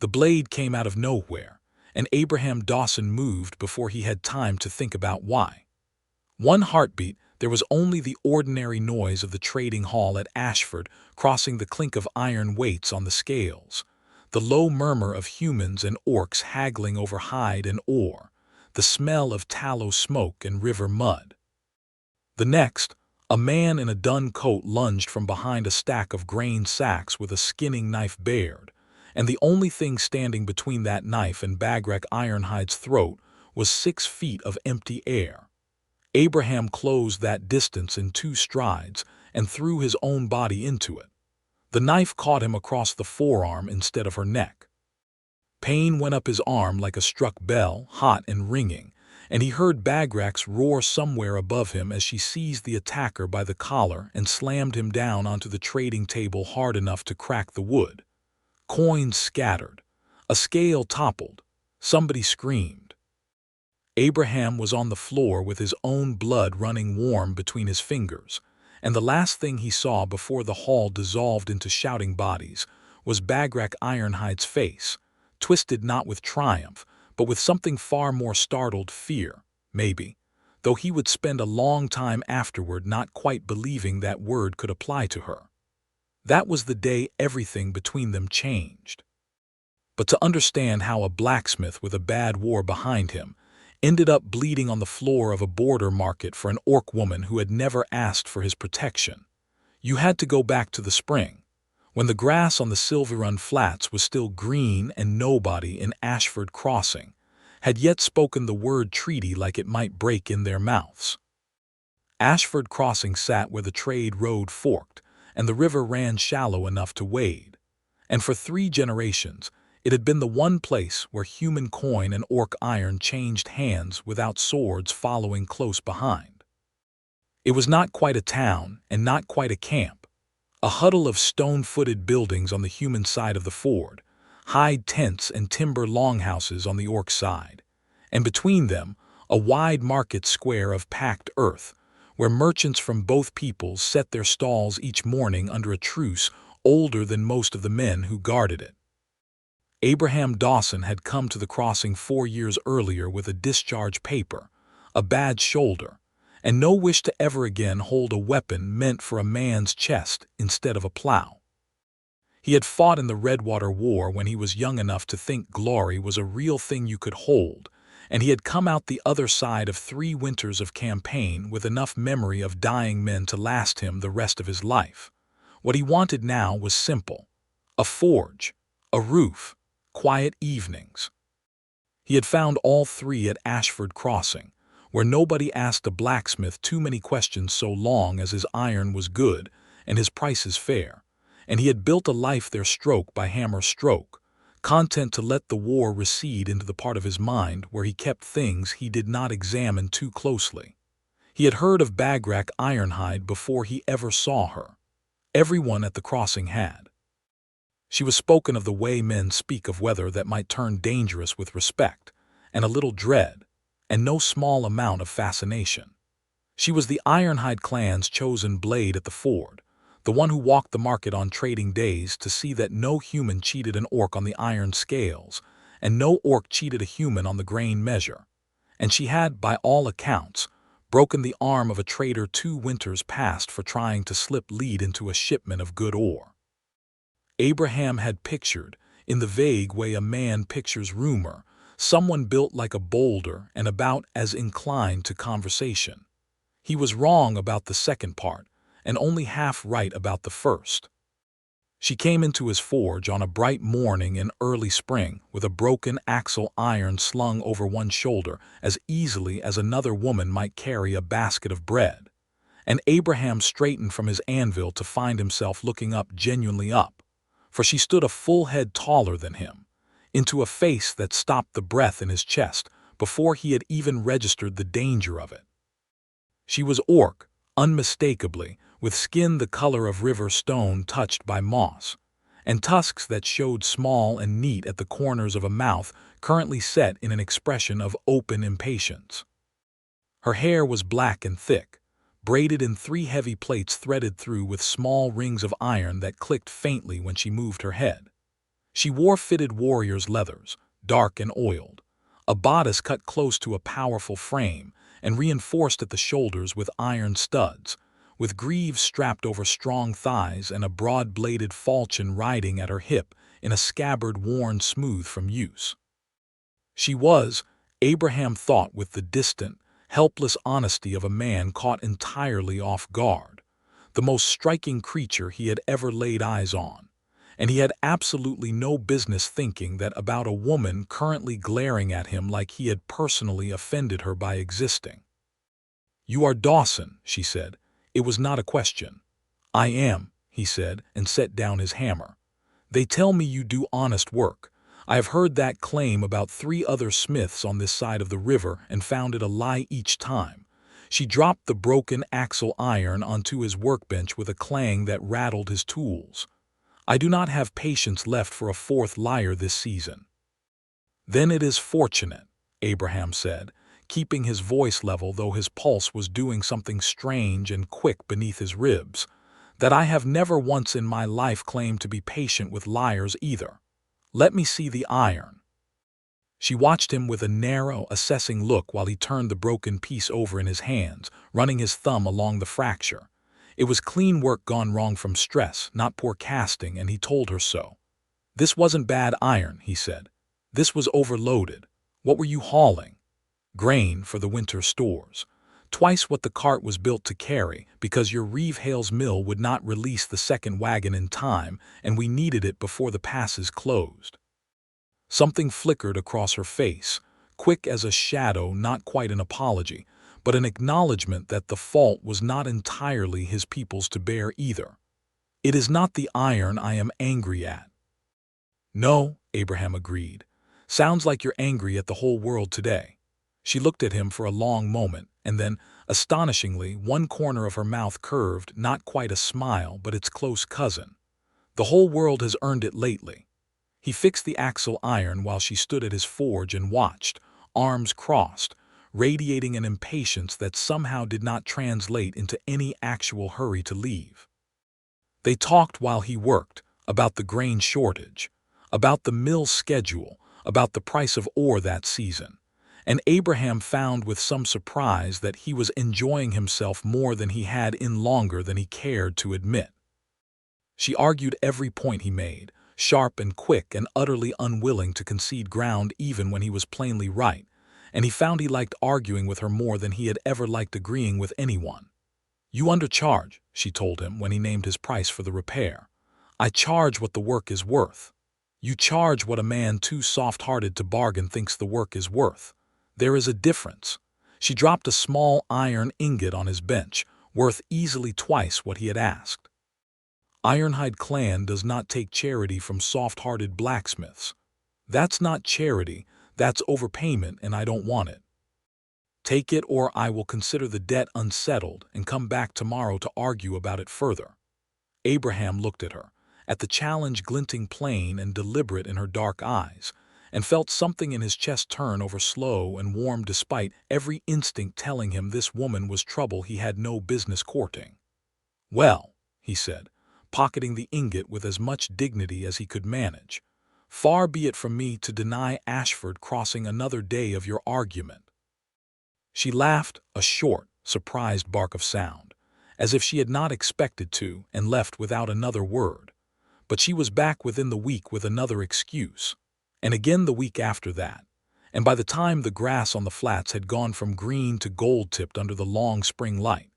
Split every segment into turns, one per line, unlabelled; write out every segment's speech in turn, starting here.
The blade came out of nowhere, and Abraham Dawson moved before he had time to think about why. One heartbeat, there was only the ordinary noise of the trading hall at Ashford crossing, the clink of iron weights on the scales, the low murmur of humans and orcs haggling over hide and ore, the smell of tallow smoke and river mud. The next, a man in a dun coat lunged from behind a stack of grain sacks with a skinning knife bared, and the only thing standing between that knife and Bagrak Ironhide's throat was 6 feet of empty air. Abraham closed that distance in 2 strides and threw his own body into it. The knife caught him across the forearm instead of her neck. Pain went up his arm like a struck bell, hot and ringing, and he heard Bagrak's roar somewhere above him as she seized the attacker by the collar and slammed him down onto the trading table hard enough to crack the wood. Coins scattered. A scale toppled. Somebody screamed. Abraham was on the floor with his own blood running warm between his fingers, and the last thing he saw before the hall dissolved into shouting bodies was Bagrak Ironhide's face, twisted not with triumph, but with something far more startled, fear, maybe, though he would spend a long time afterward not quite believing that word could apply to her. That was the day everything between them changed. But to understand how a blacksmith with a bad war behind him ended up bleeding on the floor of a border market for an orc woman who had never asked for his protection, you had to go back to the spring, when the grass on the Silverrun Flats was still green and nobody in Ashford Crossing had yet spoken the word treaty like it might break in their mouths. Ashford Crossing sat where the trade road forked and the river ran shallow enough to wade, and for 3 generations it had been the one place where human coin and orc iron changed hands without swords following close behind. It was not quite a town and not quite a camp, a huddle of stone-footed buildings on the human side of the ford, hide tents and timber longhouses on the orc side, and between them a wide market square of packed earth, where merchants from both peoples set their stalls each morning under a truce older than most of the men who guarded it. Abraham Dawson had come to the crossing 4 years earlier with a discharge paper, a bad shoulder, and no wish to ever again hold a weapon meant for a man's chest instead of a plow. He had fought in the Redwater War when he was young enough to think glory was a real thing you could hold, and he had come out the other side of 3 winters of campaign with enough memory of dying men to last him the rest of his life. What he wanted now was simple: a forge, a roof, quiet evenings. He had found all 3 at Ashford Crossing, where nobody asked a blacksmith too many questions so long as his iron was good and his prices fair, and he had built a life there stroke by hammer stroke, content to let the war recede into the part of his mind where he kept things he did not examine too closely. He had heard of Bagrak Ironhide before he ever saw her. Everyone at the crossing had. She was spoken of the way men speak of weather that might turn dangerous, with respect and a little dread, and no small amount of fascination. She was the Ironhide clan's chosen blade at the ford, the one who walked the market on trading days to see that no human cheated an orc on the iron scales, and no orc cheated a human on the grain measure. And she had, by all accounts, broken the arm of a trader 2 winters past for trying to slip lead into a shipment of good ore. Abraham had pictured, in the vague way a man pictures rumor, someone built like a boulder and about as inclined to conversation. He was wrong about the second part, and only half right about the first. She came into his forge on a bright morning in early spring with a broken axle iron slung over one shoulder as easily as another woman might carry a basket of bread, and Abraham straightened from his anvil to find himself looking up, genuinely up, for she stood a full head taller than him, into a face that stopped the breath in his chest before he had even registered the danger of it. She was orc, unmistakably, with skin the color of river stone touched by moss, and tusks that showed small and neat at the corners of a mouth currently set in an expression of open impatience. Her hair was black and thick, braided in 3 heavy plaits threaded through with small rings of iron that clicked faintly when she moved her head. She wore fitted warrior's leathers, dark and oiled, a bodice cut close to a powerful frame and reinforced at the shoulders with iron studs, with greaves strapped over strong thighs and a broad-bladed falchion riding at her hip in a scabbard worn smooth from use. She was, Abraham thought with the distant, helpless honesty of a man caught entirely off guard, the most striking creature he had ever laid eyes on, and he had absolutely no business thinking that about a woman currently glaring at him like he had personally offended her by existing. "You are Dawson," she said. It was not a question. "I am," he said, and set down his hammer. "They tell me you do honest work. I have heard that claim about 3 other smiths on this side of the river and found it a lie each time." She dropped the broken axle iron onto his workbench with a clang that rattled his tools. "I do not have patience left for a 4th liar this season." "Then it is fortunate," Abraham said, keeping his voice level though his pulse was doing something strange and quick beneath his ribs, "that I have never once in my life claimed to be patient with liars either. Let me see the iron." She watched him with a narrow, assessing look while he turned the broken piece over in his hands, running his thumb along the fracture. It was clean work gone wrong from stress, not poor casting, and he told her so. "This wasn't bad iron," he said. "This was overloaded. What were you hauling?" "Grain for the winter stores. Twice what the cart was built to carry, because your Reeve Hale's mill would not release the 2nd wagon in time, and we needed it before the passes closed." Something flickered across her face, quick as a shadow, not quite an apology, but an acknowledgement that the fault was not entirely his people's to bear either. "It is not the iron I am angry at." "No," Abraham agreed. "Sounds like you're angry at the whole world today." She looked at him for a long moment, and then, astonishingly, one corner of her mouth curved, not quite a smile, but its close cousin. "The whole world has earned it lately." He fixed the axle iron while she stood at his forge and watched, arms crossed, radiating an impatience that somehow did not translate into any actual hurry to leave. They talked while he worked, about the grain shortage, about the mill schedule, about the price of ore that season, and Abraham found with some surprise that he was enjoying himself more than he had in longer than he cared to admit. She argued every point he made, sharp and quick and utterly unwilling to concede ground even when he was plainly right, and he found he liked arguing with her more than he had ever liked agreeing with anyone. "You undercharge," she told him when he named his price for the repair. "I charge what the work is worth. You charge what a man too soft-hearted to bargain thinks the work is worth. There is a difference." She dropped a small iron ingot on his bench, worth easily twice what he had asked. "Ironhide clan does not take charity from soft-hearted blacksmiths. That's not charity, that's overpayment, and I don't want it. Take it or I will consider the debt unsettled and come back tomorrow to argue about it further." Abraham looked at her, at the challenge glinting plain and deliberate in her dark eyes, and felt something in his chest turn over slow and warm despite every instinct telling him this woman was trouble he had no business courting. "Well," he said, pocketing the ingot with as much dignity as he could manage, "far be it from me to deny Ashford crossing another day of your argument." She laughed, a short, surprised bark of sound, as if she had not expected to, and left without another word. But she was back within the week with another excuse, and again the week after that, and by the time the grass on the flats had gone from green to gold-tipped under the long spring light,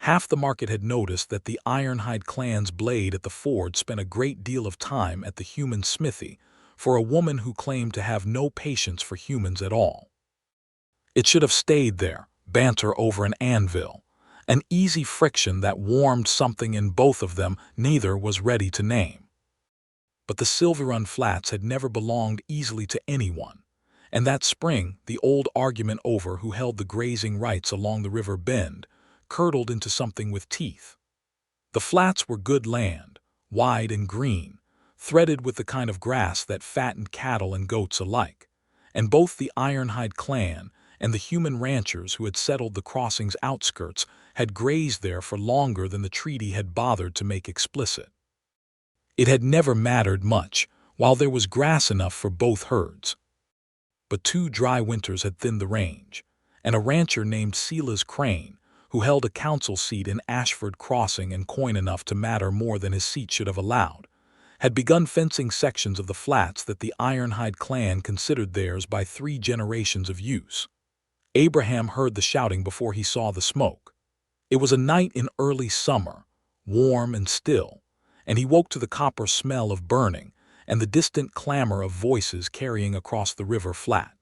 half the market had noticed that the Ironhide clan's blade at the forge spent a great deal of time at the human smithy for a woman who claimed to have no patience for humans at all. It should have stayed there, banter over an anvil, an easy friction that warmed something in both of them neither was ready to name. But the Silverrun Flats had never belonged easily to anyone, and that spring the old argument over who held the grazing rights along the river bend curdled into something with teeth. The flats were good land, wide and green, threaded with the kind of grass that fattened cattle and goats alike, and both the Ironhide clan and the human ranchers who had settled the crossing's outskirts had grazed there for longer than the treaty had bothered to make explicit. It had never mattered much while there was grass enough for both herds. But 2 dry winters had thinned the range, and a rancher named Silas Crane, who held a council seat in Ashford Crossing and coin enough to matter more than his seat should have allowed, had begun fencing sections of the flats that the Ironhide clan considered theirs by 3 generations of use. Abraham heard the shouting before he saw the smoke. It was a night in early summer, warm and still, and he woke to the copper smell of burning and the distant clamor of voices carrying across the river flat.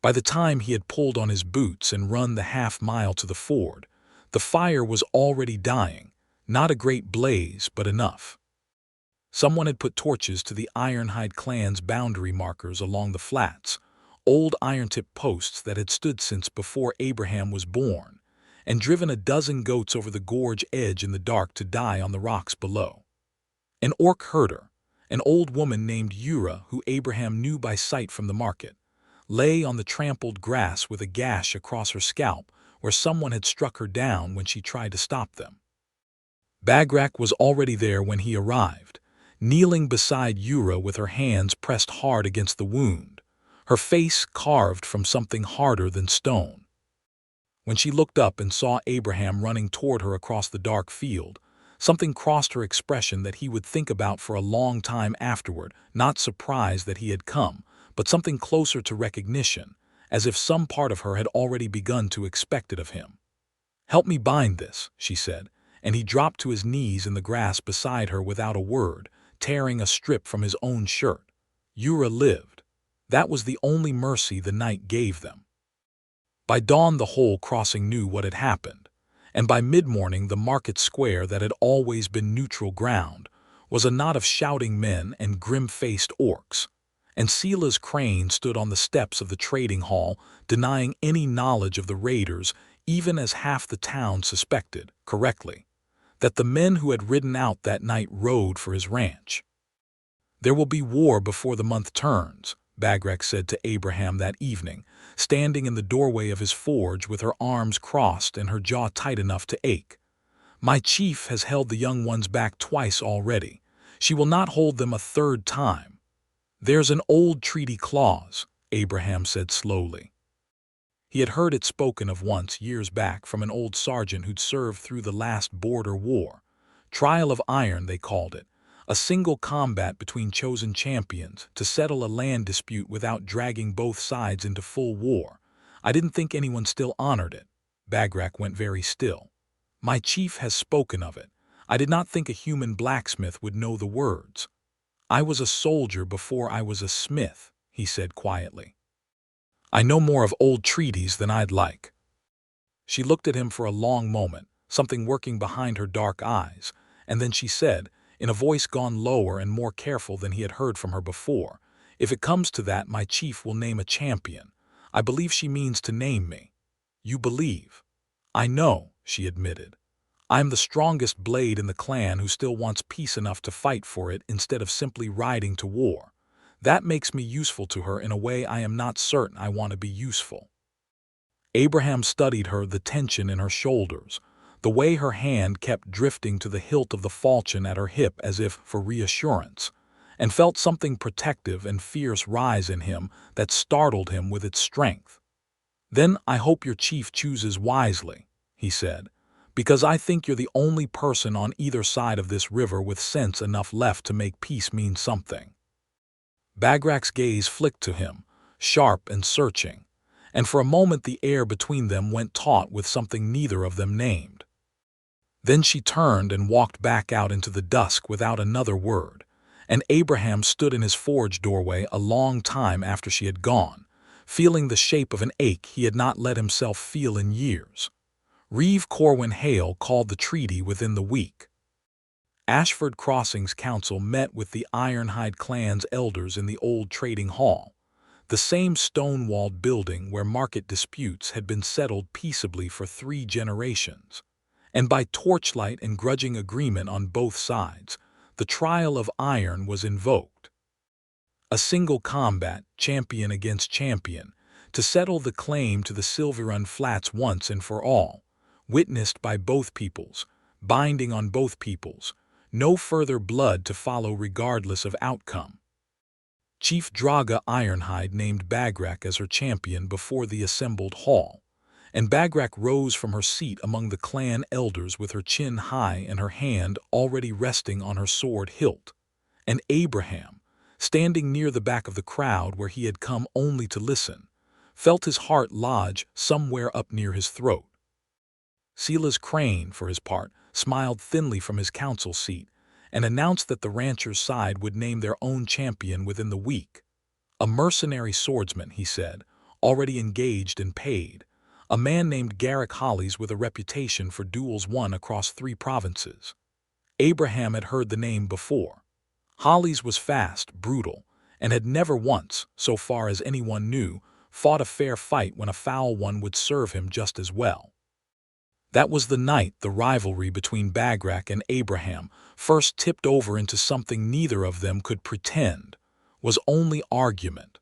By the time he had pulled on his boots and run the half-mile to the ford, the fire was already dying, not a great blaze, but enough. Someone had put torches to the Ironhide clan's boundary markers along the flats, old iron-tipped posts that had stood since before Abraham was born, and driven a dozen goats over the gorge edge in the dark to die on the rocks below. An orc herder, an old woman named Ura, who Abraham knew by sight from the market, lay on the trampled grass with a gash across her scalp where someone had struck her down when she tried to stop them. Bagrak was already there when he arrived, kneeling beside Ura with her hands pressed hard against the wound, her face carved from something harder than stone. When she looked up and saw Abraham running toward her across the dark field, something crossed her expression that he would think about for a long time afterward, not surprised that he had come, but something closer to recognition, as if some part of her had already begun to expect it of him. "Help me bind this," she said, and he dropped to his knees in the grass beside her without a word, tearing a strip from his own shirt. Ura lived. That was the only mercy the night gave them. By dawn the whole crossing knew what had happened, and by mid-morning the market square that had always been neutral ground was a knot of shouting men and grim-faced orcs, and Silas Crane stood on the steps of the trading hall denying any knowledge of the raiders, even as half the town suspected, correctly, that the men who had ridden out that night rode for his ranch. "There will be war before the month turns," Bagrak said to Abraham that evening, standing in the doorway of his forge with her arms crossed and her jaw tight enough to ache. "My chief has held the young ones back twice already. She will not hold them a third time." "There's an old treaty clause," Abraham said slowly. He had heard it spoken of once, years back, from an old sergeant who'd served through the last border war. Trial of Iron, they called it. A single combat between chosen champions to settle a land dispute without dragging both sides into full war. I didn't think anyone still honored it. Bagrak went very still. "My chief has spoken of it. I did not think a human blacksmith would know the words." "I was a soldier before I was a smith," he said quietly. "I know more of old treaties than I'd like." She looked at him for a long moment, something working behind her dark eyes, and then she said, in a voice gone lower and more careful than he had heard from her before, "If it comes to that, my chief will name a champion. I believe she means to name me." "You believe?" "I know," she admitted. "I'm the strongest blade in the clan who still wants peace enough to fight for it instead of simply riding to war. That makes me useful to her in a way I am not certain I want to be useful." Abraham studied her, the tension in her shoulders, the way her hand kept drifting to the hilt of the falchion at her hip as if for reassurance, and felt something protective and fierce rise in him that startled him with its strength. "Then I hope your chief chooses wisely," he said, "because I think you're the only person on either side of this river with sense enough left to make peace mean something." Bagrak's gaze flicked to him, sharp and searching, and for a moment the air between them went taut with something neither of them named. Then she turned and walked back out into the dusk without another word, and Abraham stood in his forge doorway a long time after she had gone, feeling the shape of an ache he had not let himself feel in years. Reeve Corwin Hale called the treaty within the week. Ashford Crossing's council met with the Ironhide clan's elders in the old trading hall, the same stone-walled building where market disputes had been settled peaceably for 3 generations. And by torchlight and grudging agreement on both sides, the trial of iron was invoked. A single combat, champion against champion, to settle the claim to the Silverrun Flats once and for all, witnessed by both peoples, binding on both peoples, no further blood to follow regardless of outcome. Chief Draga Ironhide named Bagrak as her champion before the assembled hall, and Bagrak rose from her seat among the clan elders with her chin high and her hand already resting on her sword hilt. And Abraham, standing near the back of the crowd where he had come only to listen, felt his heart lodge somewhere up near his throat. Silas Crane, for his part, smiled thinly from his council seat and announced that the ranchers' side would name their own champion within the week. A mercenary swordsman, he said, already engaged and paid, a man named Garrick Hollies with a reputation for duels won across 3 provinces. Abraham had heard the name before. Hollies was fast, brutal, and had never once, so far as anyone knew, fought a fair fight when a foul one would serve him just as well. That was the night the rivalry between Bagrak and Abraham first tipped over into something neither of them could pretend was only argument.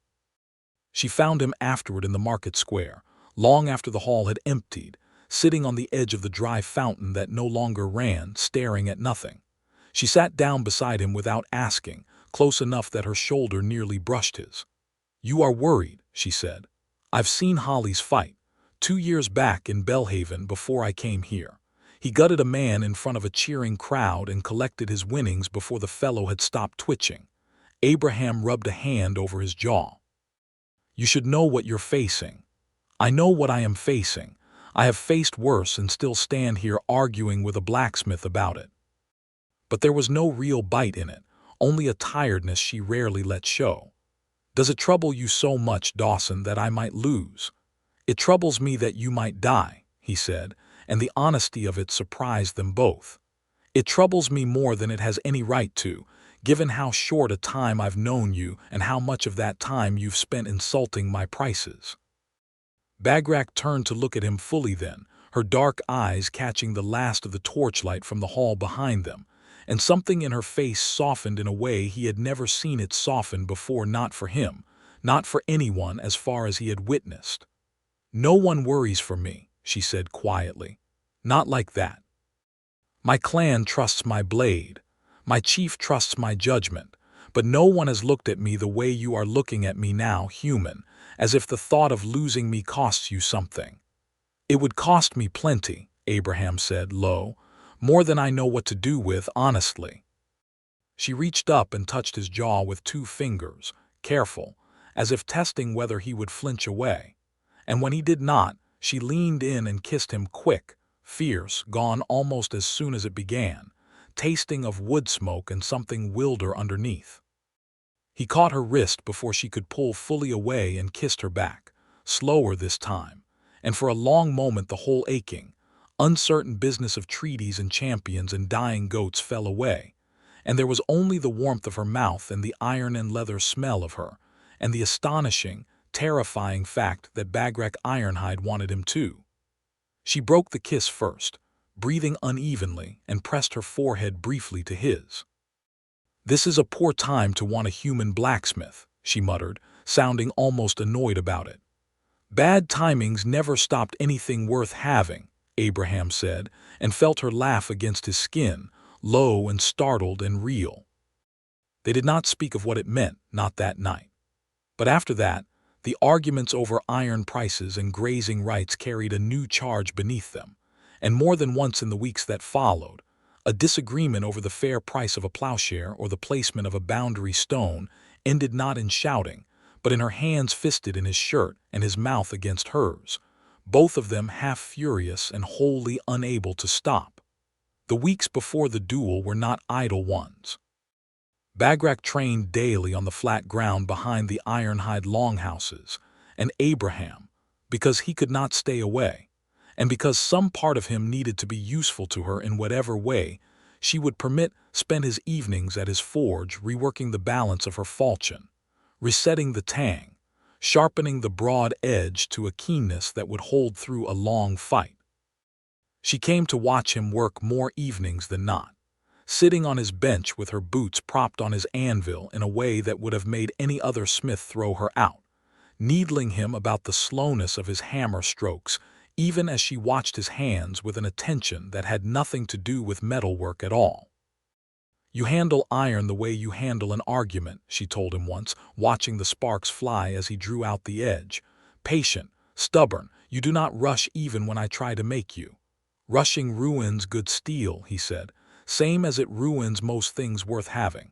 She found him afterward in the market square, long after the hall had emptied, sitting on the edge of the dry fountain that no longer ran, staring at nothing. She sat down beside him without asking, close enough that her shoulder nearly brushed his. "You are worried," she said. "I've seen Hollies fight. 2 years back in Belhaven before I came here. He gutted a man in front of a cheering crowd and collected his winnings before the fellow had stopped twitching." Abraham rubbed a hand over his jaw. "You should know what you're facing." "I know what I am facing. I have faced worse and still stand here arguing with a blacksmith about it." But there was no real bite in it, only a tiredness she rarely let show. "Does it trouble you so much, Dawson, that I might lose?" "It troubles me that you might die," he said, and the honesty of it surprised them both. "It troubles me more than it has any right to, given how short a time I've known you and how much of that time you've spent insulting my prices." Bagrak turned to look at him fully then, her dark eyes catching the last of the torchlight from the hall behind them, and something in her face softened in a way he had never seen it soften before, not for him, not for anyone as far as he had witnessed. "No one worries for me," she said quietly. "Not like that. My clan trusts my blade. My chief trusts my judgment. But no one has looked at me the way you are looking at me now, human, as if the thought of losing me costs you something." "It would cost me plenty," Abraham said, low. "More than I know what to do with, honestly." She reached up and touched his jaw with 2 fingers, careful, as if testing whether he would flinch away. And when he did not, she leaned in and kissed him quick, fierce, gone almost as soon as it began, tasting of wood smoke and something wilder underneath. He caught her wrist before she could pull fully away and kissed her back, slower this time, and for a long moment the whole aching, uncertain business of treaties and champions and dying goats fell away, and there was only the warmth of her mouth and the iron and leather smell of her, and the astonishing, terrifying fact that Bagrak Ironhide wanted him too. She broke the kiss first, breathing unevenly, and pressed her forehead briefly to his. "This is a poor time to want a human blacksmith," she muttered, sounding almost annoyed about it. "Bad timings never stopped anything worth having," Abraham said, and felt her laugh against his skin, low and startled and real. They did not speak of what it meant, not that night. But after that, the arguments over iron prices and grazing rights carried a new charge beneath them, and more than once in the weeks that followed, a disagreement over the fair price of a plowshare or the placement of a boundary stone ended not in shouting, but in her hands fisted in his shirt and his mouth against hers, both of them half furious and wholly unable to stop. The weeks before the duel were not idle ones. Bagrak trained daily on the flat ground behind the Ironhide longhouses, and Abraham, because he could not stay away, and because some part of him needed to be useful to her in whatever way she would permit, spent his evenings at his forge reworking the balance of her falchion, resetting the tang, sharpening the broad edge to a keenness that would hold through a long fight. She came to watch him work more evenings than not, sitting on his bench with her boots propped on his anvil in a way that would have made any other smith throw her out, needling him about the slowness of his hammer strokes, even as she watched his hands with an attention that had nothing to do with metalwork at all. "You handle iron the way you handle an argument," she told him once, watching the sparks fly as he drew out the edge. "Patient, stubborn, you do not rush even when I try to make you." "Rushing ruins good steel," he said, "same as it ruins most things worth having."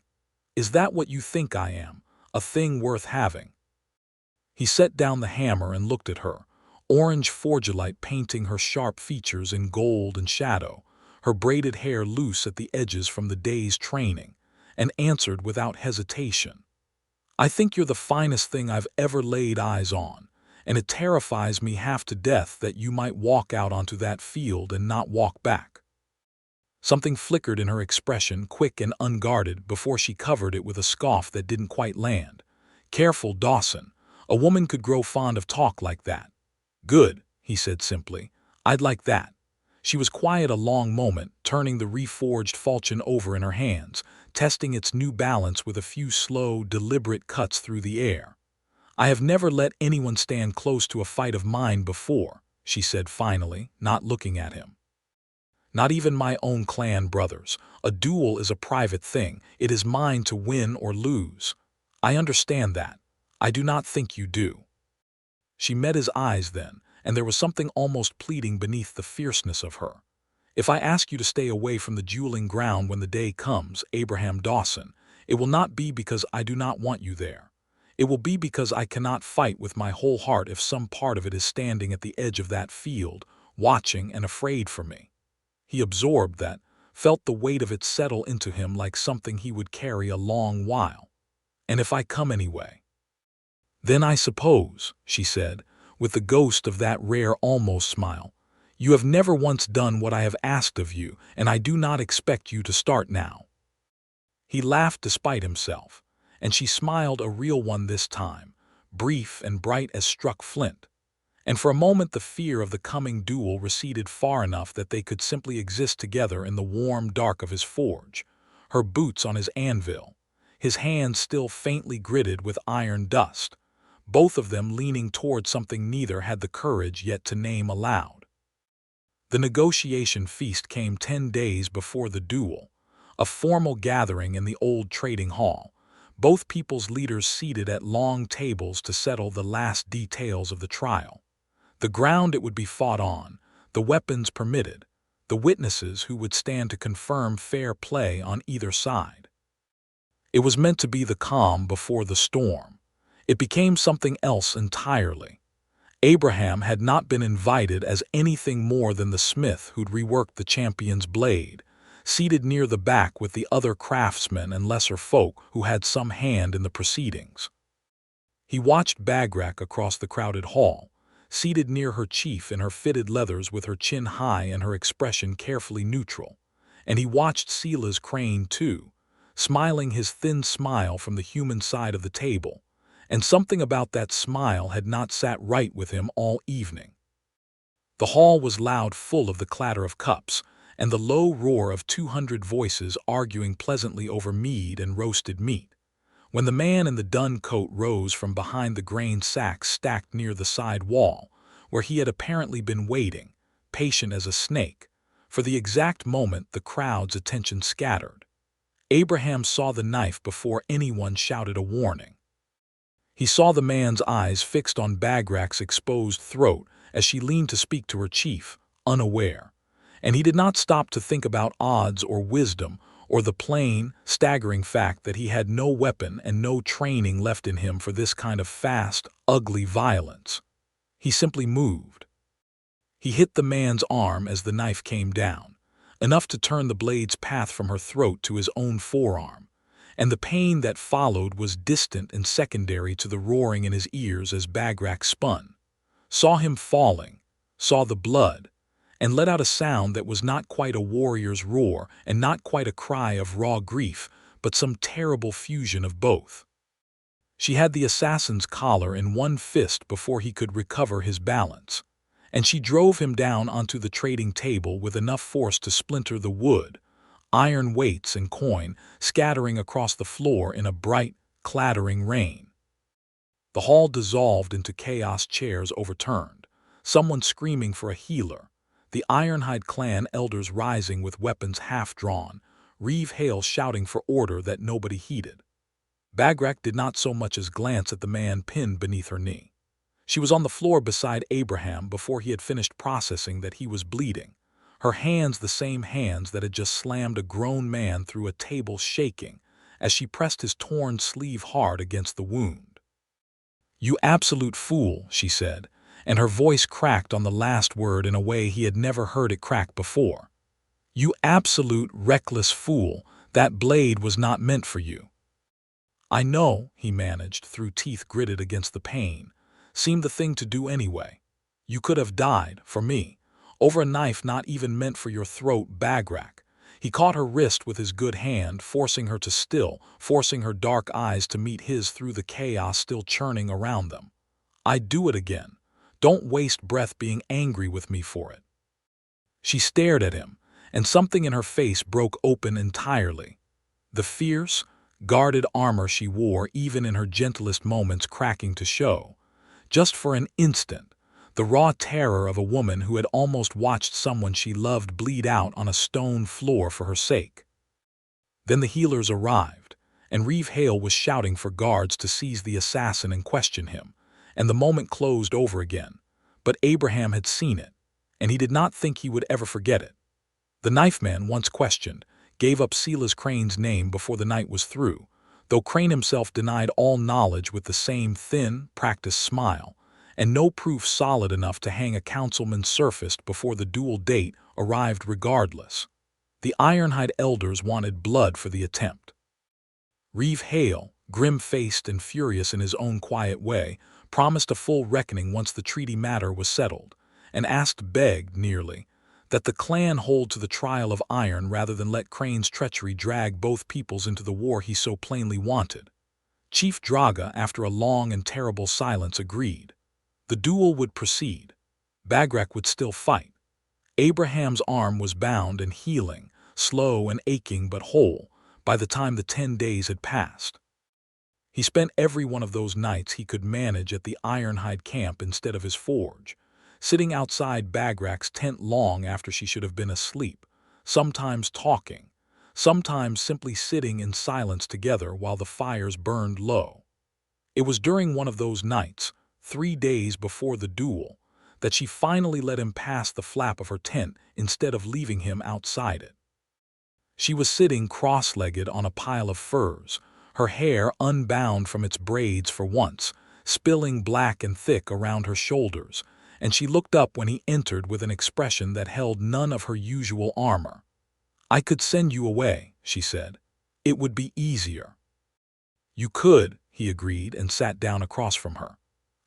"Is that what you think I am? A thing worth having?" He set down the hammer and looked at her, orange forgelight painting her sharp features in gold and shadow, her braided hair loose at the edges from the day's training, and answered without hesitation. "I think you're the finest thing I've ever laid eyes on, and it terrifies me half to death that you might walk out onto that field and not walk back." Something flickered in her expression, quick and unguarded, before she covered it with a scoff that didn't quite land. "Careful, Dawson. A woman could grow fond of talk like that." "Good," he said simply. "I'd like that." She was quiet a long moment, turning the reforged falchion over in her hands, testing its new balance with a few slow, deliberate cuts through the air. "I have never let anyone stand close to a fight of mine before," she said finally, not looking at him. "Not even my own clan brothers. A duel is a private thing. It is mine to win or lose. I understand that. I do not think you do." She met his eyes then, and there was something almost pleading beneath the fierceness of her. "If I ask you to stay away from the dueling ground when the day comes, Abraham Dawson, it will not be because I do not want you there. It will be because I cannot fight with my whole heart if some part of it is standing at the edge of that field, watching and afraid for me." He absorbed that, felt the weight of it settle into him like something he would carry a long while. "And if I come anyway?" "Then I suppose," she said, with the ghost of that rare almost smile, "you have never once done what I have asked of you, and I do not expect you to start now." He laughed despite himself, and she smiled, a real one this time, brief and bright as struck flint. And for a moment the fear of the coming duel receded far enough that they could simply exist together in the warm dark of his forge, her boots on his anvil, his hands still faintly gritted with iron dust, both of them leaning toward something neither had the courage yet to name aloud. The negotiation feast came 10 days before the duel, a formal gathering in the old trading hall, both people's leaders seated at long tables to settle the last details of the trial. The ground it would be fought on, the weapons permitted, the witnesses who would stand to confirm fair play on either side. It was meant to be the calm before the storm. It became something else entirely. Abraham had not been invited as anything more than the smith who'd reworked the champion's blade, seated near the back with the other craftsmen and lesser folk who had some hand in the proceedings. He watched Bagrak across the crowded hall, seated near her chief in her fitted leathers with her chin high and her expression carefully neutral, and he watched Sela's crane too, smiling his thin smile from the human side of the table, and something about that smile had not sat right with him all evening. The hall was loud, full of the clatter of cups, and the low roar of 200 voices arguing pleasantly over mead and roasted meat, when the man in the dun coat rose from behind the grain sacks stacked near the side wall, where he had apparently been waiting, patient as a snake, for the exact moment the crowd's attention scattered. Abraham saw the knife before anyone shouted a warning. He saw the man's eyes fixed on Bagrak's exposed throat as she leaned to speak to her chief, unaware, and he did not stop to think about odds or wisdom or the plain, staggering fact that he had no weapon and no training left in him for this kind of fast, ugly violence. He simply moved. He hit the man's arm as the knife came down, enough to turn the blade's path from her throat to his own forearm, and the pain that followed was distant and secondary to the roaring in his ears as Bagrak spun, saw him falling, saw the blood, and let out a sound that was not quite a warrior's roar and not quite a cry of raw grief, but some terrible fusion of both. She had the assassin's collar in one fist before he could recover his balance, and she drove him down onto the trading table with enough force to splinter the wood, iron weights and coin scattering across the floor in a bright, clattering rain. The hall dissolved into chaos, chairs overturned, someone screaming for a healer, the Ironhide clan elders rising with weapons half drawn, Reeve Hale shouting for order that nobody heeded. Bagrak did not so much as glance at the man pinned beneath her knee. She was on the floor beside Abraham before he had finished processing that he was bleeding, her hands the same hands that had just slammed a grown man through a table shaking as she pressed his torn sleeve hard against the wound. "You absolute fool," she said, and her voice cracked on the last word in a way he had never heard it crack before. "You absolute, reckless fool, that blade was not meant for you." "I know," he managed, through teeth gritted against the pain. "Seemed the thing to do anyway. You could have died, for me, over a knife not even meant for your throat." Bagrak. He caught her wrist with his good hand, forcing her to still, forcing her dark eyes to meet his through the chaos still churning around them. "I'd do it again. Don't waste breath being angry with me for it." She stared at him, and something in her face broke open entirely. The fierce, guarded armor she wore even in her gentlest moments cracking to show. Just for an instant, the raw terror of a woman who had almost watched someone she loved bleed out on a stone floor for her sake. Then the healers arrived, and Reeve Hale was shouting for guards to seize the assassin and question him, and the moment closed over again. But Abraham had seen it, and he did not think he would ever forget it. The knife man, once questioned, gave up Silas Crane's name before the night was through, though Crane himself denied all knowledge with the same thin, practiced smile, and no proof solid enough to hang a councilman surfaced before the duel date arrived regardless. The Ironhide elders wanted blood for the attempt. Reeve Hale, grim-faced and furious in his own quiet way, promised a full reckoning once the treaty matter was settled, and begged nearly, that the clan hold to the trial of iron rather than let Crane's treachery drag both peoples into the war he so plainly wanted. Chief Draga, after a long and terrible silence, agreed. The duel would proceed. Bagrak would still fight. Abraham's arm was bound and healing, slow and aching but whole, by the time the 10 days had passed. He spent every one of those nights he could manage at the Ironhide camp instead of his forge, sitting outside Bagrak's tent long after she should have been asleep, sometimes talking, sometimes simply sitting in silence together while the fires burned low. It was during one of those nights, 3 days before the duel, that she finally let him pass the flap of her tent instead of leaving him outside it. She was sitting cross-legged on a pile of furs, her hair unbound from its braids for once, spilling black and thick around her shoulders, and she looked up when he entered with an expression that held none of her usual armor. "I could send you away," she said. "It would be easier." "You could," he agreed and sat down across from her.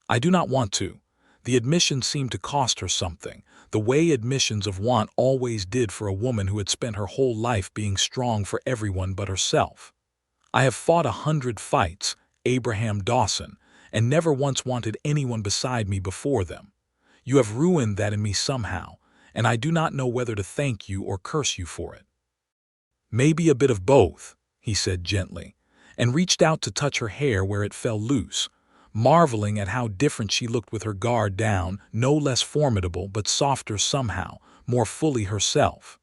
"I do not want to." The admission seemed to cost her something, the way admissions of want always did for a woman who had spent her whole life being strong for everyone but herself. "I have fought 100 fights, Abraham Dawson, and never once wanted anyone beside me before them. You have ruined that in me somehow, and I do not know whether to thank you or curse you for it." "Maybe a bit of both," he said gently, and reached out to touch her hair where it fell loose, marveling at how different she looked with her guard down, no less formidable but softer somehow, more fully herself.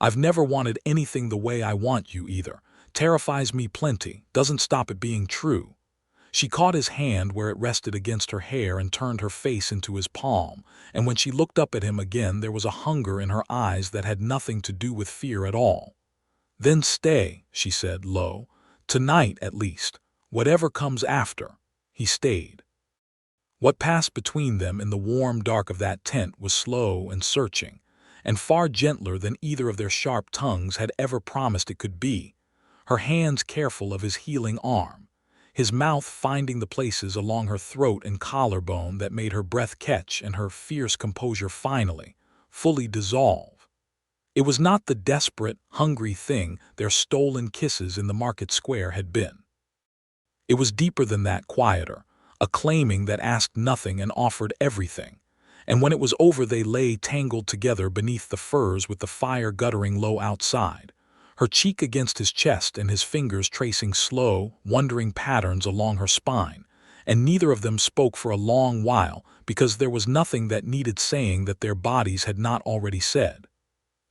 "I've never wanted anything the way I want you either. Terrifies me plenty, doesn't stop it being true." She caught his hand where it rested against her hair and turned her face into his palm, and when she looked up at him again there was a hunger in her eyes that had nothing to do with fear at all. "Then stay," she said low. "Tonight, at least. Whatever comes after." He stayed. What passed between them in the warm dark of that tent was slow and searching, and far gentler than either of their sharp tongues had ever promised it could be, her hands careful of his healing arm, his mouth finding the places along her throat and collarbone that made her breath catch and her fierce composure finally, fully dissolve. It was not the desperate, hungry thing their stolen kisses in the market square had been. It was deeper than that, quieter, a claiming that asked nothing and offered everything. And when it was over they lay tangled together beneath the firs with the fire guttering low outside, her cheek against his chest and his fingers tracing slow, wondering patterns along her spine, and neither of them spoke for a long while because there was nothing that needed saying that their bodies had not already said.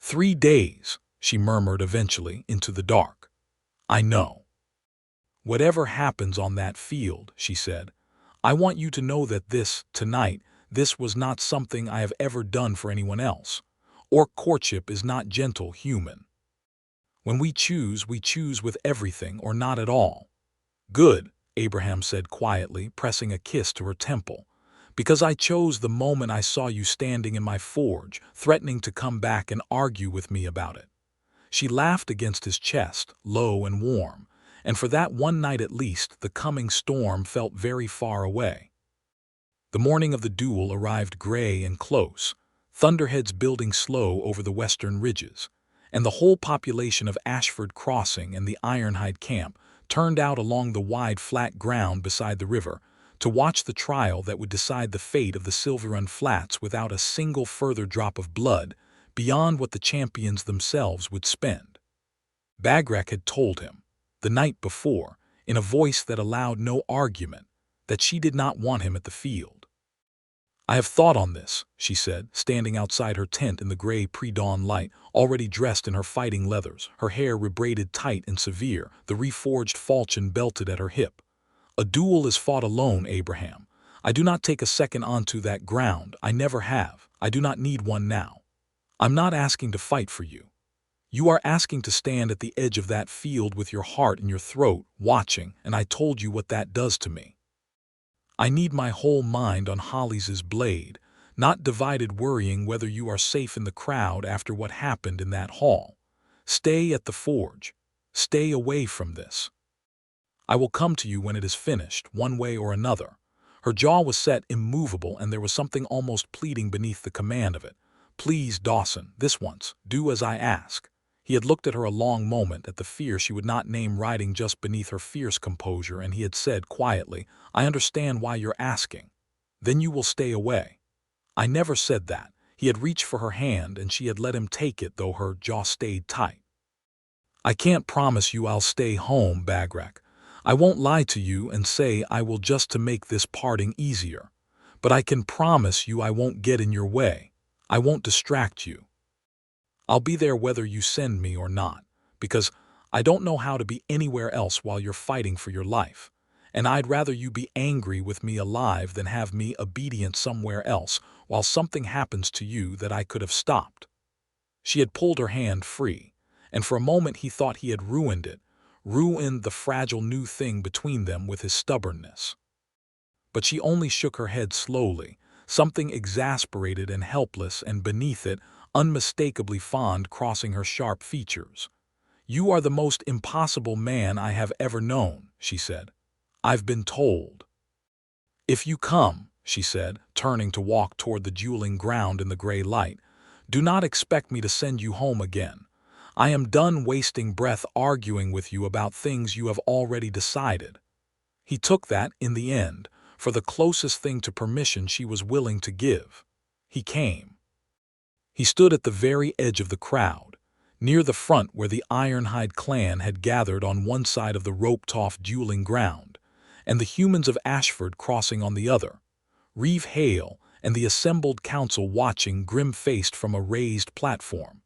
3 days, she murmured eventually into the dark. "I know. Whatever happens on that field," she said, "I want you to know that tonight, this was not something I have ever done for anyone else. Or courtship is not gentle human. When we choose with everything or not at all." "Good," Abraham said quietly, pressing a kiss to her temple, "because I chose the moment I saw you standing in my forge, threatening to come back and argue with me about it." She laughed against his chest, low and warm, and for that one night at least, the coming storm felt very far away. The morning of the duel arrived gray and close, thunderheads building slow over the western ridges, and the whole population of Ashford Crossing and the Ironhide camp turned out along the wide flat ground beside the river to watch the trial that would decide the fate of the Silverrun Flats without a single further drop of blood beyond what the champions themselves would spend. Bagrak had told him, the night before, in a voice that allowed no argument, that she did not want him at the field. "I have thought on this," she said, standing outside her tent in the gray pre-dawn light, already dressed in her fighting leathers, her hair rebraided tight and severe, the reforged falchion belted at her hip. "A duel is fought alone, Abraham. I do not take a second onto that ground. I never have. I do not need one now. I'm not asking to fight for you. You are asking to stand at the edge of that field with your heart in your throat, watching, and I told you what that does to me. I need my whole mind on Holly's blade, not divided worrying whether you are safe in the crowd after what happened in that hall. Stay at the forge. Stay away from this. I will come to you when it is finished, one way or another." Her jaw was set immovable, and there was something almost pleading beneath the command of it. "Please, Dawson, this once, do as I ask." He had looked at her a long moment, at the fear she would not name riding just beneath her fierce composure, and he had said quietly, "I understand why you're asking. Then you will stay away." "I never said that." He had reached for her hand, and she had let him take it, though her jaw stayed tight. "I can't promise you I'll stay home, Bagrak. I won't lie to you and say I will just to make this parting easier. But I can promise you I won't get in your way. I won't distract you. I'll be there whether you send me or not, because I don't know how to be anywhere else while you're fighting for your life, and I'd rather you be angry with me alive than have me obedient somewhere else while something happens to you that I could have stopped." She had pulled her hand free, and for a moment he thought he had ruined it, ruined the fragile new thing between them with his stubbornness. But she only shook her head slowly, something exasperated and helpless, and beneath it, unmistakably fond, crossing her sharp features. "You are the most impossible man I have ever known," she said. "I've been told." "If you come," she said, turning to walk toward the dueling ground in the gray light, "do not expect me to send you home again. I am done wasting breath arguing with you about things you have already decided." He took that, in the end, for the closest thing to permission she was willing to give. He came. He stood at the very edge of the crowd, near the front where the Ironhide clan had gathered on one side of the roped-off dueling ground, and the humans of Ashford Crossing on the other, Reeve Hale and the assembled council watching grim-faced from a raised platform,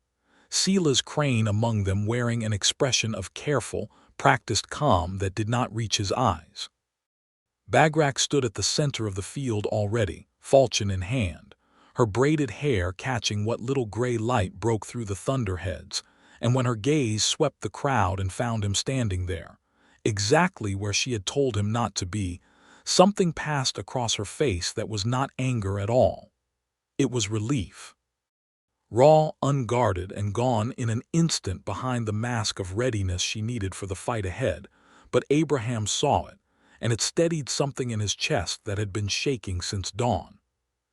Sela's Crane among them wearing an expression of careful, practiced calm that did not reach his eyes. Bagrak stood at the center of the field already, falchion in hand, her braided hair catching what little gray light broke through the thunderheads, and when her gaze swept the crowd and found him standing there, exactly where she had told him not to be, something passed across her face that was not anger at all. It was relief. Raw, unguarded, and gone in an instant behind the mask of readiness she needed for the fight ahead, but Abraham saw it, and it steadied something in his chest that had been shaking since dawn.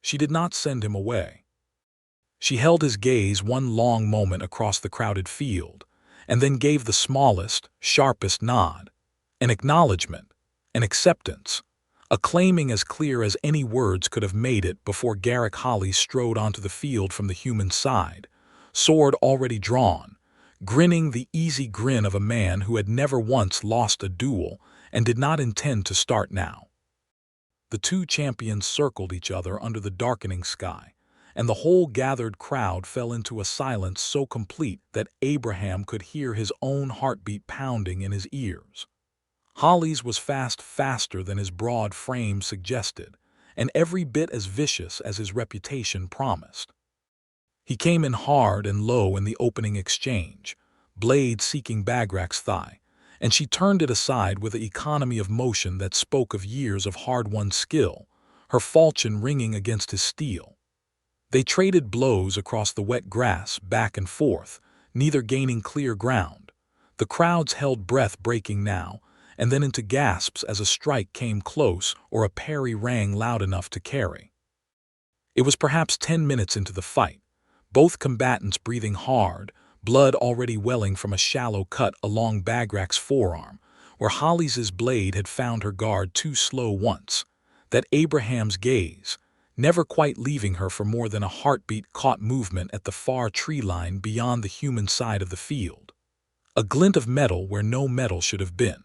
She did not send him away. She held his gaze one long moment across the crowded field, and then gave the smallest, sharpest nod, an acknowledgement, an acceptance, a claiming as clear as any words could have made it before Garrick Holly strode onto the field from the human side, sword already drawn, grinning the easy grin of a man who had never once lost a duel and did not intend to start now. The two champions circled each other under the darkening sky, and the whole gathered crowd fell into a silence so complete that Abraham could hear his own heartbeat pounding in his ears. Holly's was faster than his broad frame suggested, and every bit as vicious as his reputation promised. He came in hard and low in the opening exchange, blade seeking Bagrak's thigh, and she turned it aside with an economy of motion that spoke of years of hard-won skill, her falchion ringing against his steel. They traded blows across the wet grass, back and forth, neither gaining clear ground. The crowds held breath, breaking now and then into gasps as a strike came close or a parry rang loud enough to carry. It was perhaps 10 minutes into the fight, both combatants breathing hard, blood already welling from a shallow cut along Bagrak's forearm, where Holly's blade had found her guard too slow once, that Abraham's gaze, never quite leaving her for more than a heartbeat, caught movement at the far tree line beyond the human side of the field. A glint of metal where no metal should have been.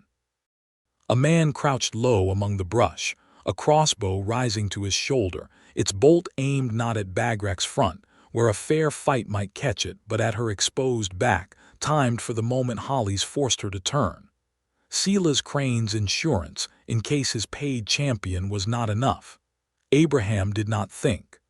A man crouched low among the brush, a crossbow rising to his shoulder, its bolt aimed not at Bagrak's front, where a fair fight might catch it, but at her exposed back, timed for the moment Holly's forced her to turn. Silas Crane's insurance, in case his paid champion was not enough. Abraham did not think.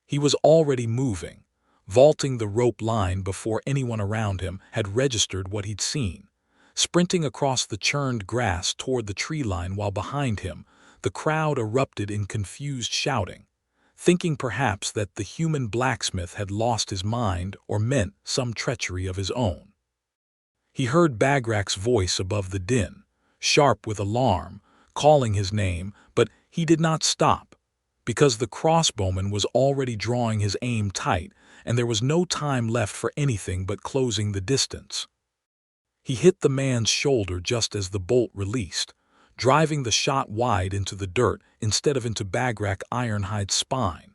He was already moving, vaulting the rope line before anyone around him had registered what he'd seen, sprinting across the churned grass toward the tree line while behind him, the crowd erupted in confused shouting, thinking perhaps that the human blacksmith had lost his mind or meant some treachery of his own. He heard Bagrak's voice above the din, sharp with alarm, calling his name, but he did not stop, because the crossbowman was already drawing his aim tight, and there was no time left for anything but closing the distance. He hit the man's shoulder just as the bolt released, driving the shot wide into the dirt instead of into Bagrak Ironhide's spine,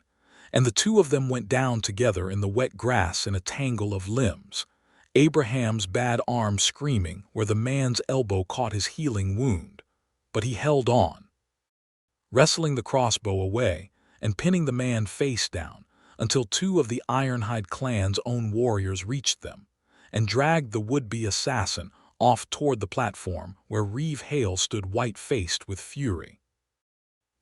and the two of them went down together in the wet grass in a tangle of limbs, Abraham's bad arm screaming where the man's elbow caught his healing wound, but he held on, wrestling the crossbow away and pinning the man face down until two of the Ironhide clan's own warriors reached them and dragged the would-be assassin off toward the platform where Reeve Hale stood white-faced with fury.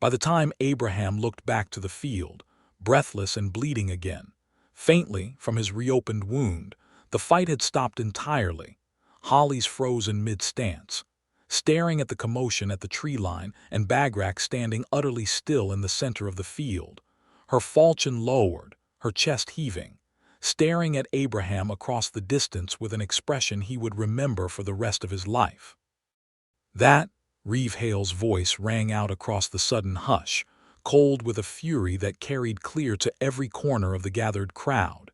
By the time Abraham looked back to the field, breathless and bleeding again, faintly from his reopened wound, the fight had stopped entirely, Holly's frozen mid-stance, staring at the commotion at the tree line and Bagrak standing utterly still in the center of the field, her falchion lowered, her chest heaving, staring at Abraham across the distance with an expression he would remember for the rest of his life. "That," Reeve Hale's voice rang out across the sudden hush, cold with a fury that carried clear to every corner of the gathered crowd,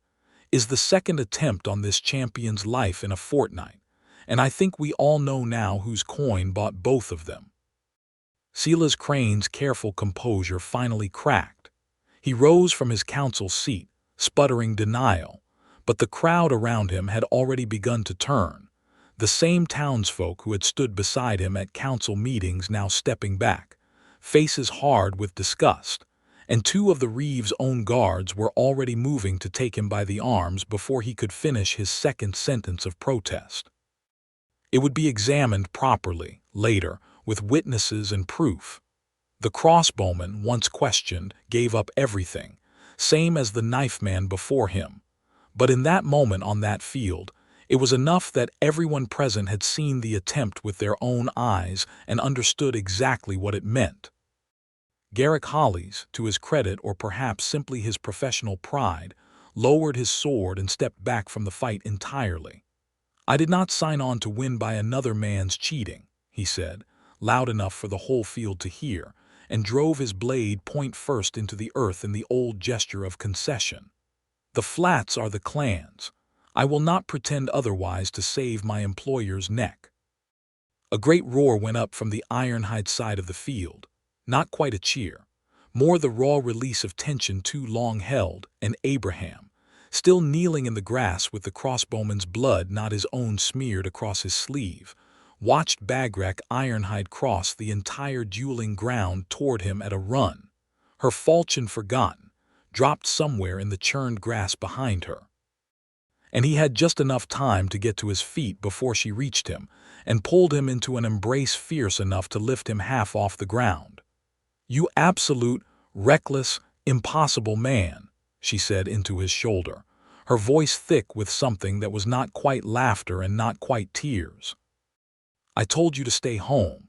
"is the second attempt on this champion's life in a fortnight, and I think we all know now whose coin bought both of them." Silas Crane's careful composure finally cracked. He rose from his council seat, sputtering denial, but the crowd around him had already begun to turn, the same townsfolk who had stood beside him at council meetings now stepping back, faces hard with disgust, and two of the Reeve's own guards were already moving to take him by the arms before he could finish his second sentence of protest. It would be examined properly, later, with witnesses and proof. The crossbowman, once questioned, gave up everything, same as the knife man before him. But in that moment on that field, it was enough that everyone present had seen the attempt with their own eyes and understood exactly what it meant. Garrick Hollies, to his credit or perhaps simply his professional pride, lowered his sword and stepped back from the fight entirely. "I did not sign on to win by another man's cheating," he said, loud enough for the whole field to hear, and drove his blade point first into the earth in the old gesture of concession. "The flats are the clan's. I will not pretend otherwise to save my employer's neck." A great roar went up from the Ironhide side of the field, not quite a cheer, more the raw release of tension too long held, and Abraham, still kneeling in the grass with the crossbowman's blood not his own smeared across his sleeve, watched Bagrak Ironhide cross the entire dueling ground toward him at a run, her falchion forgotten, dropped somewhere in the churned grass behind her. And he had just enough time to get to his feet before she reached him and pulled him into an embrace fierce enough to lift him half off the ground. "You absolute, reckless, impossible man," she said into his shoulder, her voice thick with something that was not quite laughter and not quite tears. "I told you to stay home.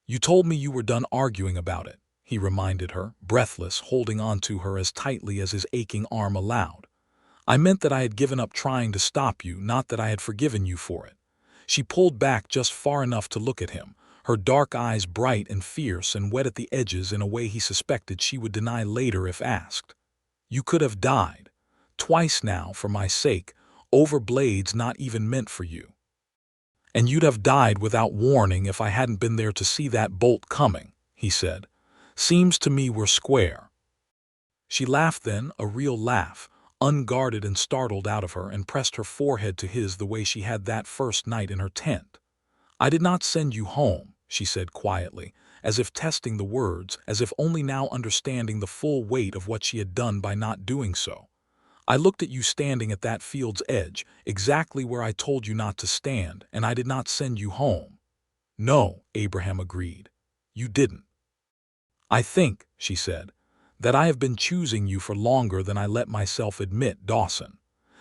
You told me you were done arguing about it," he reminded her, breathless, holding on to her as tightly as his aching arm allowed. "I meant that I had given up trying to stop you, not that I had forgiven you for it." She pulled back just far enough to look at him, her dark eyes bright and fierce and wet at the edges in a way he suspected she would deny later if asked. "You could have died. Twice now, for my sake, over blades not even meant for you. And you'd have died without warning if I hadn't been there to see that bolt coming," he said. "Seems to me we're square." She laughed then, a real laugh, unguarded and startled out of her, and pressed her forehead to his the way she had that first night in her tent. "I did not send you home," she said quietly, as if testing the words, as if only now understanding the full weight of what she had done by not doing so. "I looked at you standing at that field's edge, exactly where I told you not to stand, and I did not send you home." "No," Abraham agreed. "You didn't." "I think," she said, "that I have been choosing you for longer than I let myself admit, Dawson.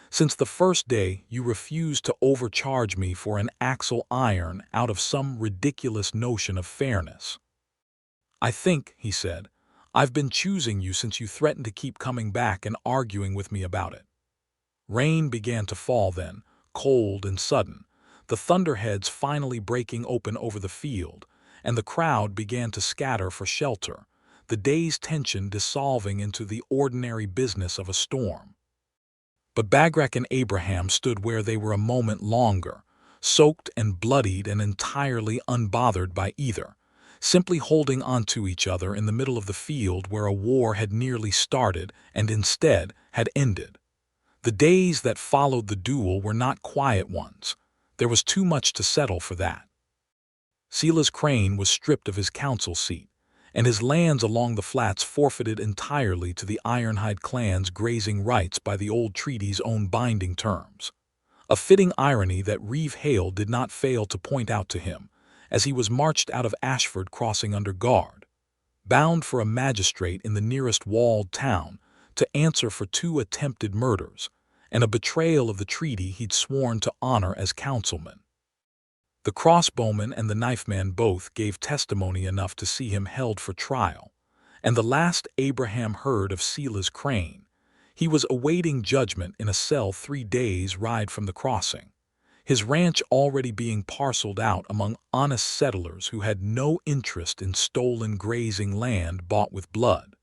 Since the first day you refused to overcharge me for an axle iron out of some ridiculous notion of fairness." "I think," he said, "I've been choosing you since you threatened to keep coming back and arguing with me about it." Rain began to fall then, cold and sudden, the thunderheads finally breaking open over the field, and the crowd began to scatter for shelter, the day's tension dissolving into the ordinary business of a storm. But Bagrak and Abraham stood where they were a moment longer, soaked and bloodied and entirely unbothered by either, simply holding onto each other in the middle of the field where a war had nearly started and instead had ended. The days that followed the duel were not quiet ones. There was too much to settle for that. Silas Crane was stripped of his council seat, and his lands along the flats forfeited entirely to the Ironhide clan's grazing rights by the old treaty's own binding terms. A fitting irony that Reeve Hale did not fail to point out to him, as he was marched out of Ashford crossing under guard, bound for a magistrate in the nearest walled town to answer for 2 attempted murders, and a betrayal of the treaty he'd sworn to honor as councilman. The crossbowman and the knifeman both gave testimony enough to see him held for trial, and the last Abraham heard of Silas Crane, he was awaiting judgment in a cell 3 days' ride from the crossing, his ranch already being parceled out among honest settlers who had no interest in stolen grazing land bought with blood.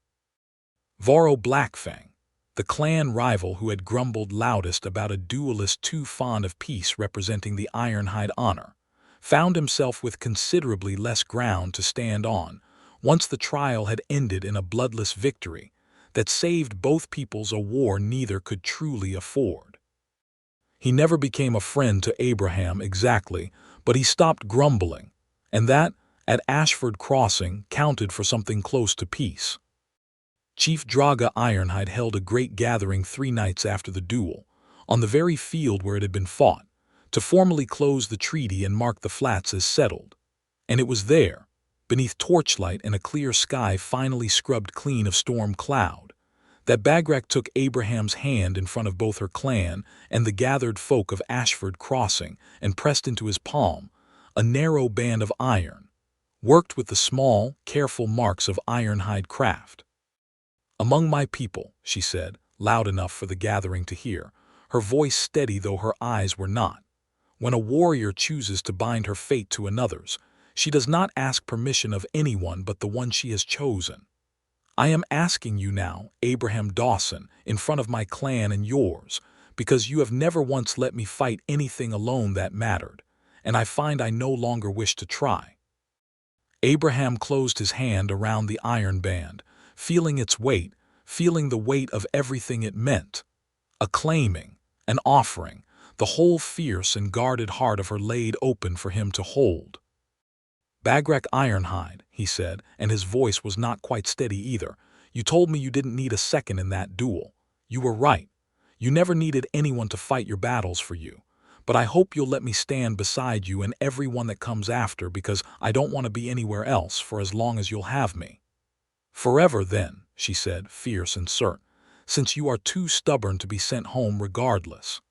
Varro Blackfang, the clan rival who had grumbled loudest about a duelist too fond of peace representing the Ironhide honor, found himself with considerably less ground to stand on once the trial had ended in a bloodless victory that saved both peoples a war neither could truly afford. He never became a friend to Abraham exactly, but he stopped grumbling, and that, at Ashford Crossing, counted for something close to peace. Chief Draga Ironhide held a great gathering 3 nights after the duel, on the very field where it had been fought, to formally close the treaty and mark the flats as settled. And it was there, beneath torchlight and a clear sky finally scrubbed clean of storm cloud, that Bagrak took Abraham's hand in front of both her clan and the gathered folk of Ashford Crossing and pressed into his palm a narrow band of iron, worked with the small, careful marks of Ironhide craft. "Among my people," she said, loud enough for the gathering to hear, her voice steady though her eyes were not. "When a warrior chooses to bind her fate to another's, she does not ask permission of anyone but the one she has chosen. I am asking you now, Abraham Dawson, in front of my clan and yours, because you have never once let me fight anything alone that mattered, and I find I no longer wish to try." Abraham closed his hand around the iron band, feeling its weight, feeling the weight of everything it meant. A claiming, an offering, the whole fierce and guarded heart of her laid open for him to hold. "Bagrak Ironhide," he said, and his voice was not quite steady either, You told me you didn't need a second in that duel. You were right. You never needed anyone to fight your battles for you. But I hope you'll let me stand beside you and everyone that comes after, because I don't want to be anywhere else for as long as you'll have me." "Forever, then," she said, fierce and certain, "since you are too stubborn to be sent home regardless."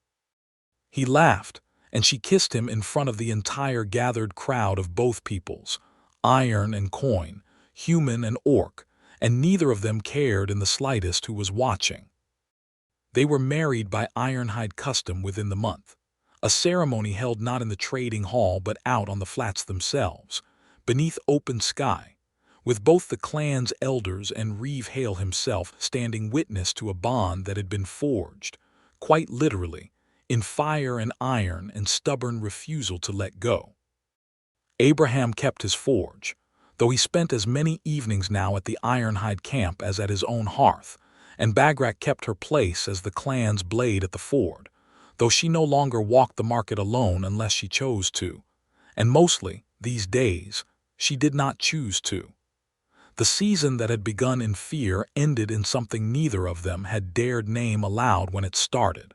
He laughed, and she kissed him in front of the entire gathered crowd of both peoples, iron and coin, human and orc, and neither of them cared in the slightest who was watching. They were married by Ironhide custom within the month, a ceremony held not in the trading hall but out on the flats themselves, beneath open sky, with both the clan's elders and Reeve Hale himself standing witness to a bond that had been forged, quite literally, in fire and iron and stubborn refusal to let go. Abraham kept his forge, though he spent as many evenings now at the Ironhide camp as at his own hearth, and Bagrat kept her place as the clan's blade at the ford, though she no longer walked the market alone unless she chose to, and mostly, these days, she did not choose to. The season that had begun in fear ended in something neither of them had dared name aloud when it started.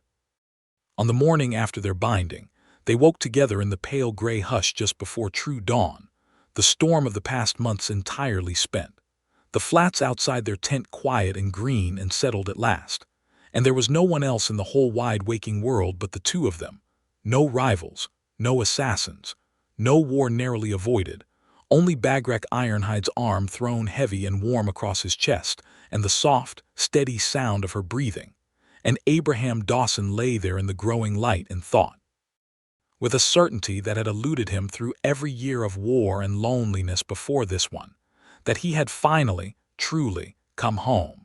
On the morning after their binding, they woke together in the pale gray hush just before true dawn, the storm of the past months entirely spent, the flats outside their tent quiet and green and settled at last, and there was no one else in the whole wide waking world but the two of them, no rivals, no assassins, no war narrowly avoided, only Bagrat Ironhide's arm thrown heavy and warm across his chest, and the soft, steady sound of her breathing, and Abraham Dawson lay there in the growing light and thought, with a certainty that had eluded him through every year of war and loneliness before this one, that he had finally, truly, come home.